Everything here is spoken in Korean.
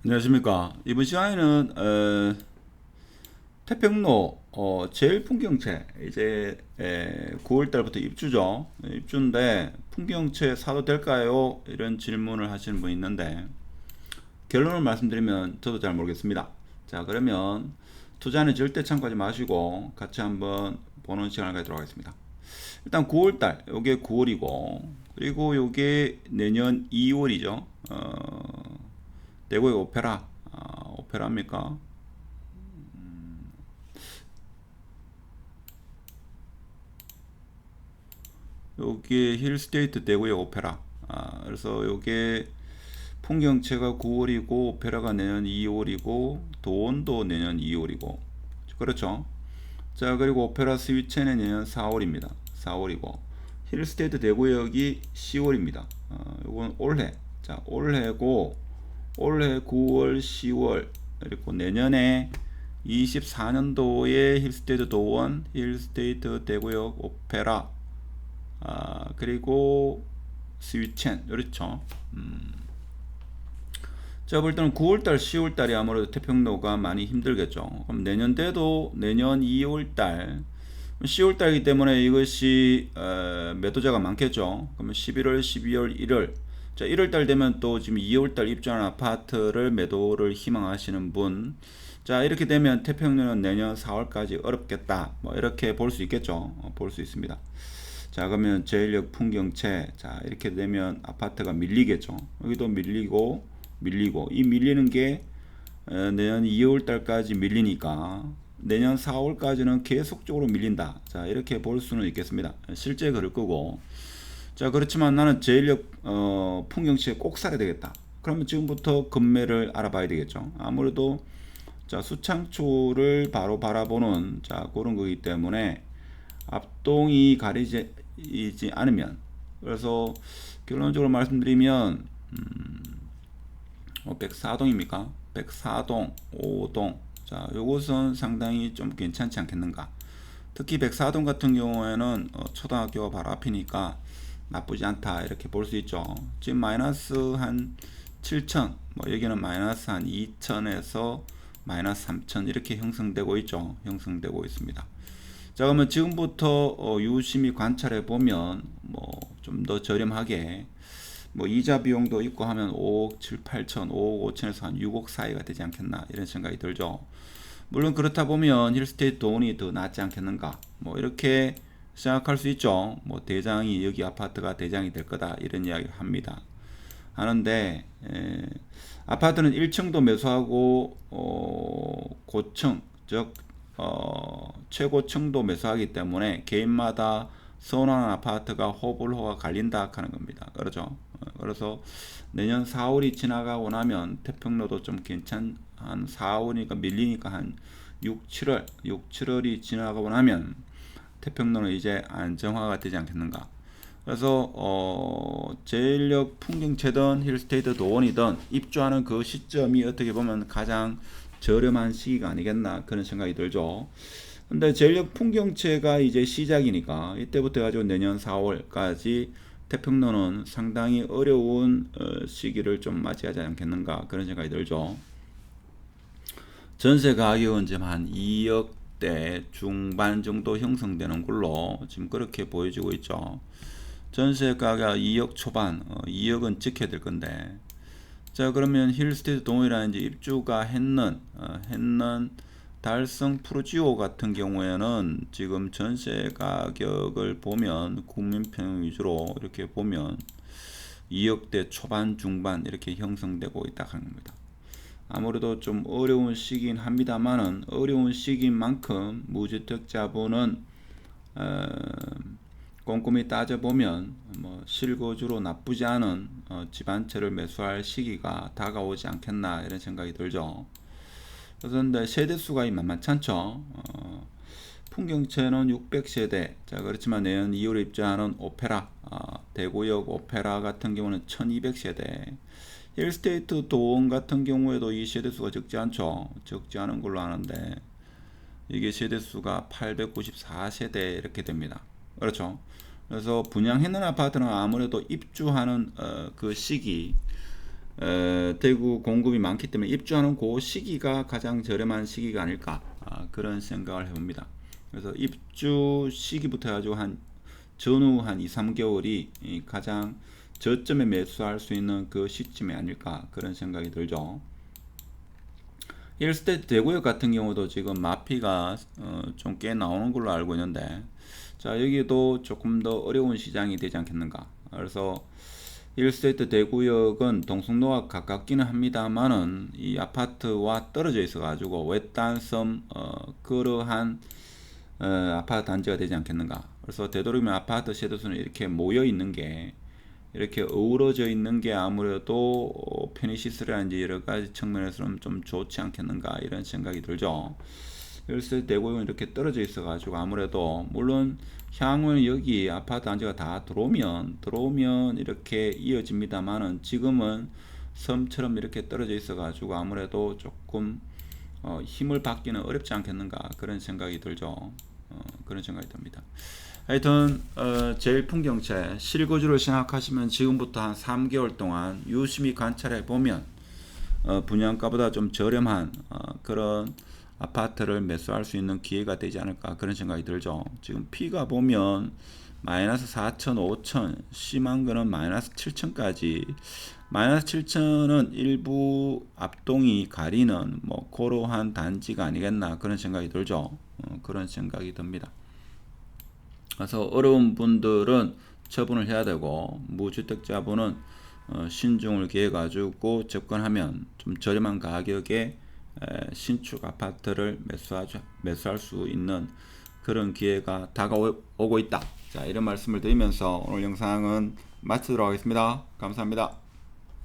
안녕하십니까. 이번 시간에는 태평로 제일 풍경채 이제 9월 달부터 입주죠. 입주인데 풍경채 사도 될까요? 이런 질문을 하시는 분이 있는데 결론을 말씀드리면 저도 잘 모르겠습니다. 자, 그러면 투자는 절대 참고하지 마시고 같이 한번 보는 시간을 가지도록 하겠습니다. 일단 9월 달 요게 9월이고 그리고 요게 내년 2월이죠. 대구의 오페라 오페라입니까? 여기에 힐스테이트 대구의 오페라. 그래서 요게 풍경채가 9월이고 오페라가 내년 2월이고 도원도 내년 2월이고 그렇죠. 자, 그리고 오페라 스위체는 내년 4월입니다. 4월이고 힐스테이트 대구역이 10월입니다. 요건 올해. 자, 올해고 올해 9월, 10월 그리고 내년에 24년도에 힐스테이트 도원, 힐스테이트 대구역 오페라 그리고 스위첸 그렇죠. 제가 볼 때는 9월달, 10월달이 아무래도 태평로가 많이 힘들겠죠. 그럼 내년대도 내년 2월달, 10월달이기 때문에 이것이 매도자가 많겠죠. 그러면 11월, 12월, 1월. 자, 1월달 되면 또 지금 2월달 입주한 아파트를 매도를 희망하시는 분. 자, 이렇게 되면 태평로는 내년 4월까지 어렵겠다. 뭐 이렇게 볼 수 있겠죠. 볼 수 있습니다. 자, 그러면 제일역 풍경채. 자, 이렇게 되면 아파트가 밀리겠죠. 여기도 밀리고 이 밀리는 게 내년 2월 달까지 밀리니까 내년 4월까지는 계속적으로 밀린다. 자, 이렇게 볼 수는 있겠습니다. 실제 그럴 거고. 자, 그렇지만 나는 제일역 풍경채 꼭 사야 되겠다. 그러면 지금부터 급매를 알아봐야 되겠죠. 아무래도 자, 수창초를 바로 바라보는 자, 그런 거기 때문에 앞동이 가리지 않으면 그래서 결론적으로 말씀드리면 104동입니까? 104동, 5동. 자, 요것은 상당히 좀 괜찮지 않겠는가? 특히 104동 같은 경우에는 초등학교가 바로 앞이니까 나쁘지 않다 이렇게 볼 수 있죠. 지금 마이너스 한 7천, 뭐 여기는 마이너스 한 2천에서 마이너스 3천 이렇게 형성되고 있죠. 형성되고 있습니다. 자, 그러면 지금부터 유심히 관찰해 보면 뭐 좀 더 저렴하게 뭐 이자 비용도 있고 하면 5억 7, 8천, 5억 5천에서 한 6억 사이가 되지 않겠나 이런 생각이 들죠. 물론 그렇다 보면 힐스테이트 돈이 더 낫지 않겠는가 뭐 이렇게 생각할 수 있죠. 뭐 대장이 여기 아파트가 대장이 될 거다 이런 이야기를 합니다. 하는데 아파트는 1층도 매수하고 고층 즉 최고층도 매수하기 때문에 개인마다 선호하는 아파트가 호불호가 갈린다 하는 겁니다. 그렇죠? 그래서 내년 4월이 지나가고 나면 태평로도 좀 한 4월이니까 밀리니까 한 6, 7월, 6, 7월이 지나가고 나면 태평로는 이제 안정화가 되지 않겠는가. 그래서 제일역 풍경채든 힐스테이트 도원이든 입주하는 그 시점이 어떻게 보면 가장 저렴한 시기가 아니겠나 그런 생각이 들죠. 근데 제일역 풍경채가 이제 시작이니까 이때부터 가지고 내년 4월까지 태평로는 상당히 어려운 시기를 좀 맞이하지 않겠는가 그런 생각이 들죠. 전세 가격은 지금 한 2억대 중반 정도 형성되는 걸로 지금 그렇게 보여지고 있죠. 전세 가격 2억 초반, 2억은 지켜야 될 건데. 자, 그러면 힐스테이트 동호회라는 입주가 했는 달성 프루지오 같은 경우에는 지금 전세 가격을 보면 국민평 위주로 이렇게 보면 2억대 초반 중반 이렇게 형성되고 있다 하는 겁니다. 아무래도 좀 어려운 시기긴 합니다만은 어려운 시기인 만큼 무주택자분은 꼼꼼히 따져보면 뭐 실거주로 나쁘지 않은 집 한 채를 매수할 시기가 다가오지 않겠나 이런 생각이 들죠. 그런데 세대수가 만만치 않죠. 풍경채는 600세대. 자, 그렇지만 내년 2월에 입주하는 오페라, 대구역 오페라 같은 경우는 1200세대. 힐스테이트 도원 같은 경우에도 이 세대수가 적지 않죠. 적지 않은 걸로 아는데 이게 세대수가 894세대 이렇게 됩니다. 그렇죠. 그래서 분양했는 아파트는 아무래도 입주하는 그 시기 대구 공급이 많기 때문에 입주하는 그 시기가 가장 저렴한 시기가 아닐까, 그런 생각을 해봅니다. 그래서 입주 시기부터 해가지고 한 전후 한 2, 3개월이 가장 저점에 매수할 수 있는 그 시점이 아닐까, 그런 생각이 들죠. 1스테이트 대구역 같은 경우도 지금 마피가 좀 꽤 나오는 걸로 알고 있는데, 자, 여기도 조금 더 어려운 시장이 되지 않겠는가. 그래서 1스테이트 대구역은 동성로와 가깝기는 합니다만은 이 아파트와 떨어져 있어 가지고 외딴섬 그러한 아파트 단지가 되지 않겠는가. 그래서 되도록이면 아파트 세대수는 이렇게 모여 있는 게, 이렇게 어우러져 있는 게 아무래도 편의시설이라든지 여러 가지 측면에서는 좀 좋지 않겠는가, 이런 생각이 들죠. 그래서 대구역은 이렇게 떨어져 있어 가지고 아무래도, 물론 향후에는 여기 아파트 단지가 다 들어오면 이렇게 이어집니다만은 지금은 섬처럼 이렇게 떨어져 있어 가지고 아무래도 조금 힘을 받기는 어렵지 않겠는가, 그런 생각이 들죠. 그런 생각이 듭니다. 하여튼 제일 풍경채 실거주를 생각하시면 지금부터 한 3개월 동안 유심히 관찰해 보면 분양가보다 좀 저렴한 그런 아파트를 매수할 수 있는 기회가 되지 않을까, 그런 생각이 들죠. 지금 P가 보면 마이너스 4천, 5천, 심한 거는 마이너스 7천까지, 마이너스 7천은 일부 앞동이 가리는 뭐 그러한 단지가 아니겠나, 그런 생각이 들죠. 그런 생각이 듭니다. 그래서 어려운 분들은 처분을 해야 되고, 무주택자분은 신중을 기해 가지고 접근하면 좀 저렴한 가격에 신축 아파트를 매수할 수 있는 그런 기회가 다가오고 있다. 자, 이런 말씀을 드리면서 오늘 영상은 마치도록 하겠습니다. 감사합니다.